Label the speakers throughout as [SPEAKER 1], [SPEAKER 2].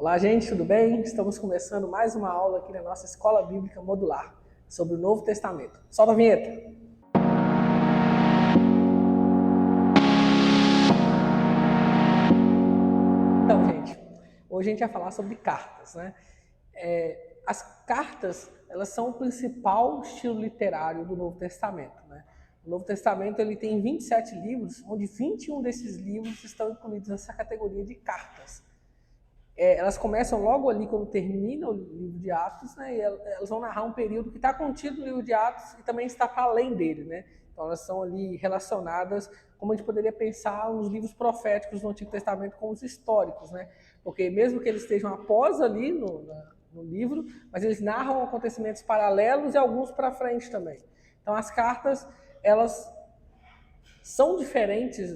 [SPEAKER 1] Olá, gente, tudo bem? Estamos começando mais uma aula aqui na nossa Escola Bíblica Modular sobre o Novo Testamento. Solta a vinheta! Então, gente, hoje a gente vai falar sobre cartas, né? As cartas, elas são o principal estilo literário do Novo Testamento, né? O Novo Testamento ele tem 27 livros, onde 21 desses livros estão incluídos nessa categoria de cartas. Elas começam logo ali quando termina o livro de Atos, né? E elas vão narrar um período que está contido no livro de Atos e também está para além dele, né? Então elas são ali relacionadas, como a gente poderia pensar os livros proféticos do Antigo Testamento com os históricos, né? Porque mesmo que eles estejam após ali no livro, mas eles narram acontecimentos paralelos e alguns para frente também. Então as cartas, elas são diferentes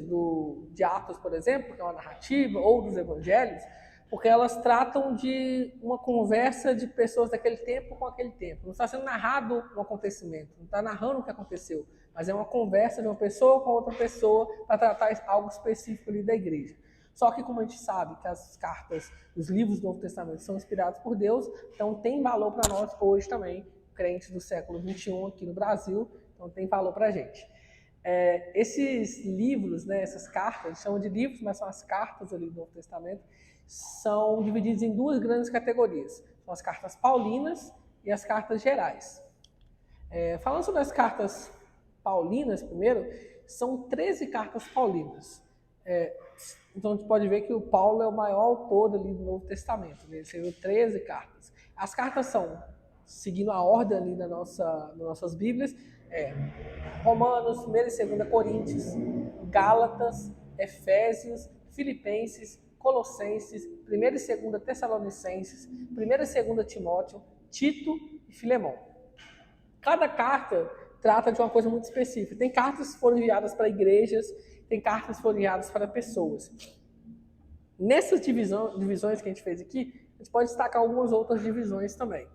[SPEAKER 1] de Atos, por exemplo, que é uma narrativa, ou dos evangelhos, porque elas tratam de uma conversa de pessoas daquele tempo com aquele tempo. Não está sendo narrado um acontecimento, não está narrando o que aconteceu, mas é uma conversa de uma pessoa com outra pessoa para tratar algo específico ali da igreja. Só que como a gente sabe que as cartas, os livros do Novo Testamento são inspirados por Deus, então tem valor para nós hoje também, crentes do século XXI aqui no Brasil, então tem valor para a gente. Esses livros, né, essas cartas, chamam de livros, mas são as cartas ali do Novo Testamento, são divididos em duas grandes categorias. São as cartas paulinas e as cartas gerais. Falando sobre as cartas paulinas primeiro, são 13 cartas paulinas. Então a gente pode ver que o Paulo é o maior autor ali do Novo Testamento. Ele escreveu 13 cartas. As cartas são, seguindo a ordem ali das nossas Bíblias, Romanos, 1 e 2 Coríntios, Gálatas, Efésios, Filipenses, Colossenses, 1 e 2 Tessalonicenses, 1 e 2 Timóteo, Tito e Filemão. Cada carta trata de uma coisa muito específica. Tem cartas que foram enviadas para igrejas, tem cartas que foram enviadas para pessoas. Nessas divisões que a gente fez aqui, a gente pode destacar algumas outras divisões também.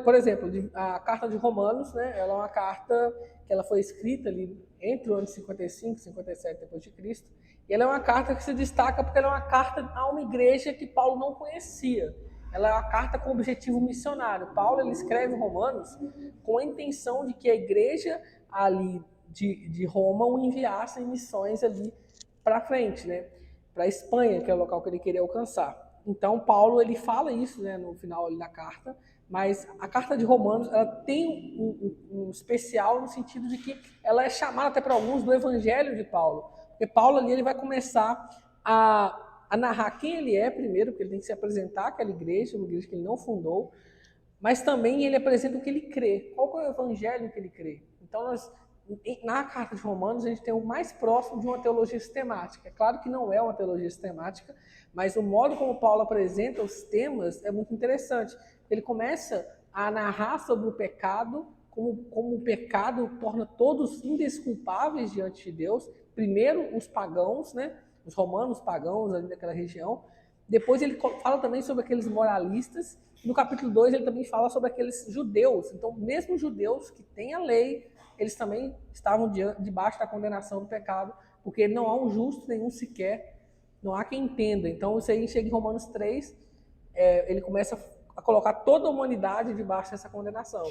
[SPEAKER 1] Por exemplo, a carta de Romanos, né, ela é uma carta que ela foi escrita ali entre o ano 55 e 57 depois de Cristo, e ela é uma carta que se destaca porque ela é uma carta a uma igreja que Paulo não conhecia. Ela é uma carta com objetivo missionário. Paulo ele escreve Romanos com a intenção de que a igreja ali de Roma o enviasse em missões ali para frente, né, para a Espanha, que é o local que ele queria alcançar. Então Paulo ele fala isso, né, no final ali da carta. Mas a carta de Romanos ela tem um especial no sentido de que ela é chamada até para alguns do Evangelho de Paulo. Porque Paulo ali ele vai começar a narrar quem ele é primeiro, porque ele tem que se apresentar àquela igreja, uma igreja que ele não fundou, mas também ele apresenta o que ele crê, qual é o Evangelho que ele crê. Então na carta de Romanos a gente tem o mais próximo de uma teologia sistemática. É claro que não é uma teologia sistemática, mas o modo como Paulo apresenta os temas é muito interessante. Ele começa a narrar sobre o pecado, como o pecado torna todos indesculpáveis diante de Deus. Primeiro os pagãos, né? Os romanos pagãos ali daquela região. Depois ele fala também sobre aqueles moralistas. No capítulo 2 ele também fala sobre aqueles judeus. Então, mesmo judeus que têm a lei, eles também estavam debaixo da condenação do pecado, porque não há um justo nenhum sequer, não há quem entenda. Então, isso aí chega em Romanos 3, ele começa a colocar toda a humanidade debaixo dessa condenação.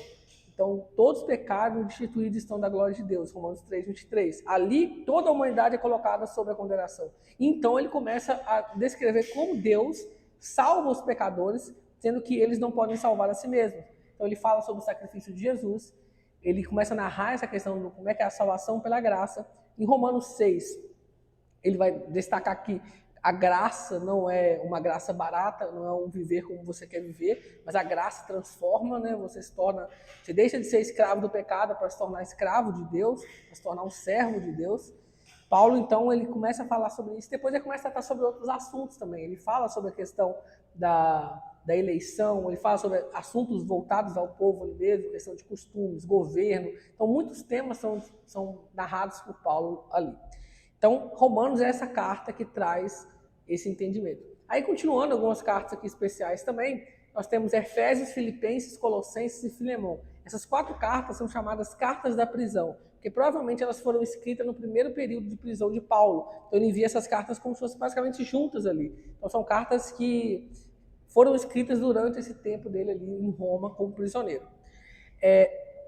[SPEAKER 1] Então, todos pecaram e destituídos estão da glória de Deus, Romanos 3, 23. Ali, toda a humanidade é colocada sob a condenação. Então, ele começa a descrever como Deus salva os pecadores, sendo que eles não podem salvar a si mesmos. Então, ele fala sobre o sacrifício de Jesus, ele começa a narrar essa questão de como é que é a salvação pela graça. Em Romanos 6, ele vai destacar que a graça não é uma graça barata, não é um viver como você quer viver, mas a graça transforma, né? Você deixa de ser escravo do pecado para se tornar escravo de Deus, para se tornar um servo de Deus. Paulo, então, ele começa a falar sobre isso, depois ele começa a tratar sobre outros assuntos também. Ele fala sobre a questão da eleição, ele fala sobre assuntos voltados ao povo ali mesmo, questão de costumes, governo. Então, muitos temas são narrados por Paulo ali. Então, Romanos é essa carta que traz esse entendimento. Aí, continuando algumas cartas aqui especiais também, nós temos Efésios, Filipenses, Colossenses e Filemão. Essas 4 cartas são chamadas cartas da prisão, porque provavelmente elas foram escritas no primeiro período de prisão de Paulo. Então, ele envia essas cartas como se fossem basicamente juntas ali. Então, são cartas que foram escritas durante esse tempo dele ali em Roma como prisioneiro.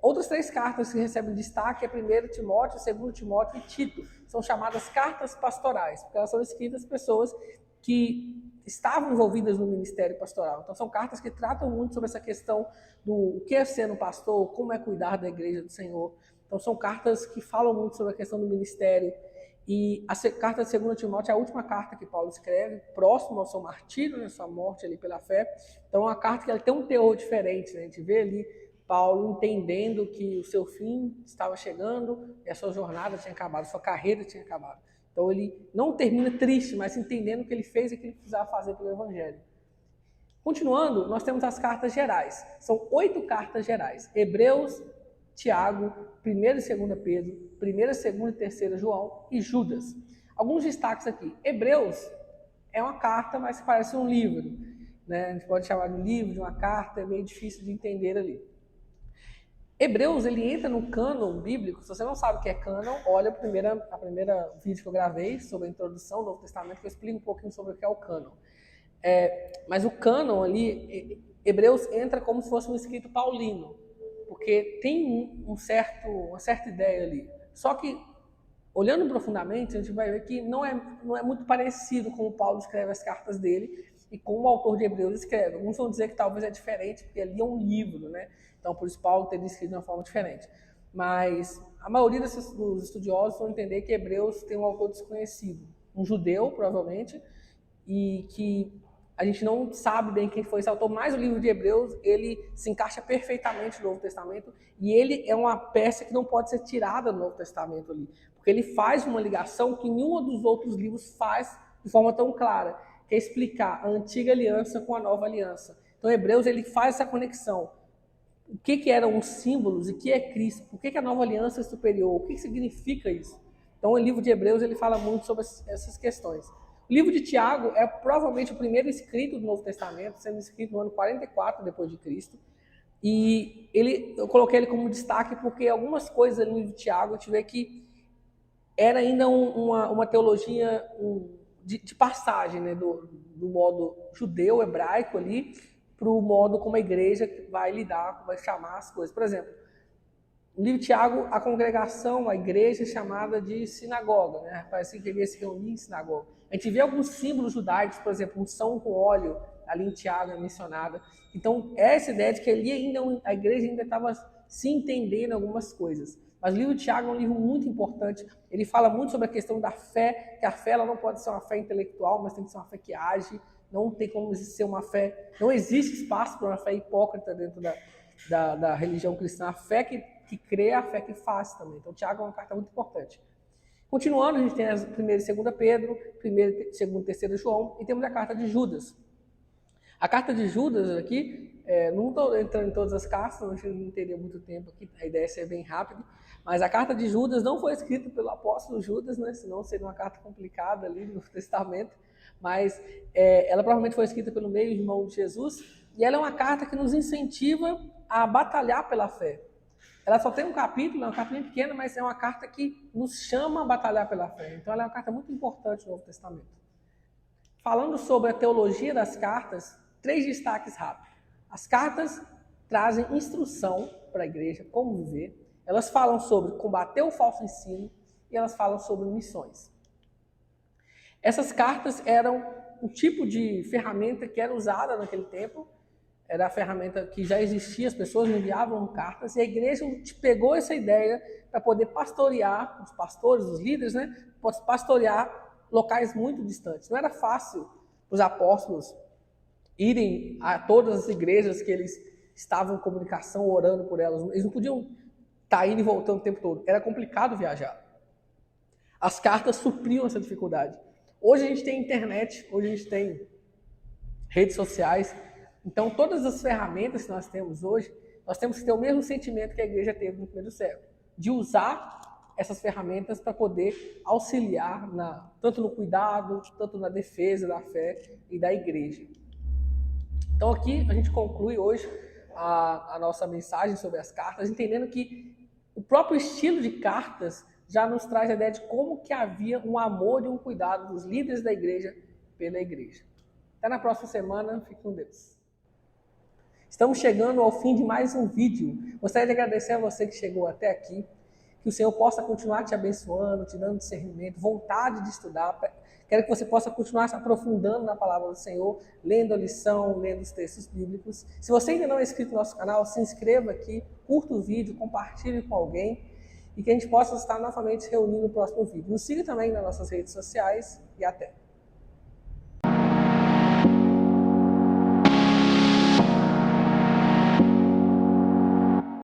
[SPEAKER 1] Outras 3 cartas que recebem destaque é 1 Timóteo, 2 Timóteo e Tito. São chamadas cartas pastorais, porque elas são escritas pessoas que estavam envolvidas no ministério pastoral. Então são cartas que tratam muito sobre essa questão do que é ser um pastor, como é cuidar da igreja do Senhor. Então são cartas que falam muito sobre a questão do ministério. E a carta de 2 Timóteo é a última carta que Paulo escreve, próximo ao seu martírio, né, sua morte ali pela fé. Então é uma carta que ela tem um teor diferente, né? A gente vê ali Paulo entendendo que o seu fim estava chegando e a sua jornada tinha acabado, a sua carreira tinha acabado. Então ele não termina triste, mas entendendo o que ele fez e o que ele precisava fazer pelo Evangelho. Continuando, nós temos as cartas gerais. São 8 cartas gerais. Hebreus, Tiago, 1ª e 2ª Pedro, 1ª, 2ª e 3ª João e Judas. Alguns destaques aqui. Hebreus é uma carta, mas parece um livro, né? A gente pode chamar de um livro, de uma carta, é meio difícil de entender ali. Hebreus, ele entra no cânon bíblico. Se você não sabe o que é cânon, olha a primeira vídeo que eu gravei sobre a introdução do Novo Testamento, que eu explico um pouquinho sobre o que é o cânon. Mas o cânon ali, Hebreus entra como se fosse um escrito paulino, porque tem uma certa ideia ali. Só que, olhando profundamente, a gente vai ver que não é muito parecido com o Paulo escreve as cartas dele e como o autor de Hebreus escreve. Alguns vão dizer que talvez é diferente, porque ali é um livro, né? Então, por isso Paulo teria escrito de uma forma diferente. Mas a maioria dos estudiosos vão entender que Hebreus tem um autor desconhecido, um judeu, provavelmente, e que a gente não sabe bem quem foi esse autor, mas o livro de Hebreus, ele se encaixa perfeitamente no Novo Testamento e ele é uma peça que não pode ser tirada do Novo Testamento ali, porque ele faz uma ligação que nenhum dos outros livros faz de forma tão clara, que é explicar a antiga aliança com a nova aliança. Então, Hebreus, ele faz essa conexão. O que eram os símbolos e o que é Cristo? Por que a nova aliança é superior? O que significa isso? Então, o livro de Hebreus, ele fala muito sobre essas questões. O livro de Tiago é provavelmente o primeiro escrito do Novo Testamento, sendo escrito no ano 44 depois de Cristo. E eu coloquei ele como destaque porque algumas coisas no livro de Tiago a gente vê que era ainda uma teologia de passagem, né, do modo judeu, hebraico ali, para o modo como a igreja vai lidar, vai chamar as coisas. Por exemplo, no livro de Tiago, a congregação, a igreja é chamada de sinagoga, né? Parece que ele ia se reunir em sinagoga. A gente vê alguns símbolos judaicos, por exemplo, unção com óleo, ali em Tiago é mencionada. Então, essa ideia de que ali ainda a igreja ainda estava se entendendo algumas coisas. Mas o livro de Tiago é um livro muito importante. Ele fala muito sobre a questão da fé, que a fé ela não pode ser uma fé intelectual, mas tem que ser uma fé que age. Não tem como ser uma fé, não existe espaço para uma fé hipócrita dentro da religião cristã. A fé que crê é a fé que faz também. Então, Tiago é uma carta muito importante. Continuando, a gente tem as 1ª e 2ª Pedro, 1ª, 2ª e 3ª João, e temos a carta de Judas. A carta de Judas aqui, não estou entrando em todas as cartas, a gente não teria muito tempo aqui, a ideia é ser bem rápido, mas a carta de Judas não foi escrita pelo apóstolo Judas, né? Senão seria uma carta complicada ali no Testamento, mas ela provavelmente foi escrita pelo meio-irmão de Jesus, e ela é uma carta que nos incentiva a batalhar pela fé. Ela só tem um capítulo, é uma carta bem pequena, mas é uma carta que nos chama a batalhar pela fé. Então ela é uma carta muito importante no Novo Testamento. Falando sobre a teologia das cartas, 3 destaques rápidos. As cartas trazem instrução para a igreja, como viver. Elas falam sobre combater o falso ensino e elas falam sobre missões. Essas cartas eram um tipo de ferramenta que era usada naquele tempo, era a ferramenta que já existia, as pessoas enviavam cartas, e a igreja pegou essa ideia para poder pastorear, os pastores, os líderes, né, pastorear locais muito distantes. Não era fácil os apóstolos irem a todas as igrejas que eles estavam em comunicação, orando por elas. Eles não podiam estar indo e voltando o tempo todo. Era complicado viajar. As cartas supriam essa dificuldade. Hoje a gente tem internet, hoje a gente tem redes sociais. Então, todas as ferramentas que nós temos hoje, nós temos que ter o mesmo sentimento que a igreja teve no primeiro século, de usar essas ferramentas para poder auxiliar tanto no cuidado, tanto na defesa da fé e da igreja. Então, aqui a gente conclui hoje a nossa mensagem sobre as cartas, entendendo que o próprio estilo de cartas já nos traz a ideia de como que havia um amor e um cuidado dos líderes da igreja pela igreja. Até na próxima semana. Fique com Deus. Estamos chegando ao fim de mais um vídeo. Gostaria de agradecer a você que chegou até aqui. Que o Senhor possa continuar te abençoando, te dando discernimento, vontade de estudar. Quero que você possa continuar se aprofundando na palavra do Senhor, lendo a lição, lendo os textos bíblicos. Se você ainda não é inscrito no nosso canal, se inscreva aqui, curta o vídeo, compartilhe com alguém e que a gente possa estar novamente se reunindo no próximo vídeo. Nos siga também nas nossas redes sociais e até!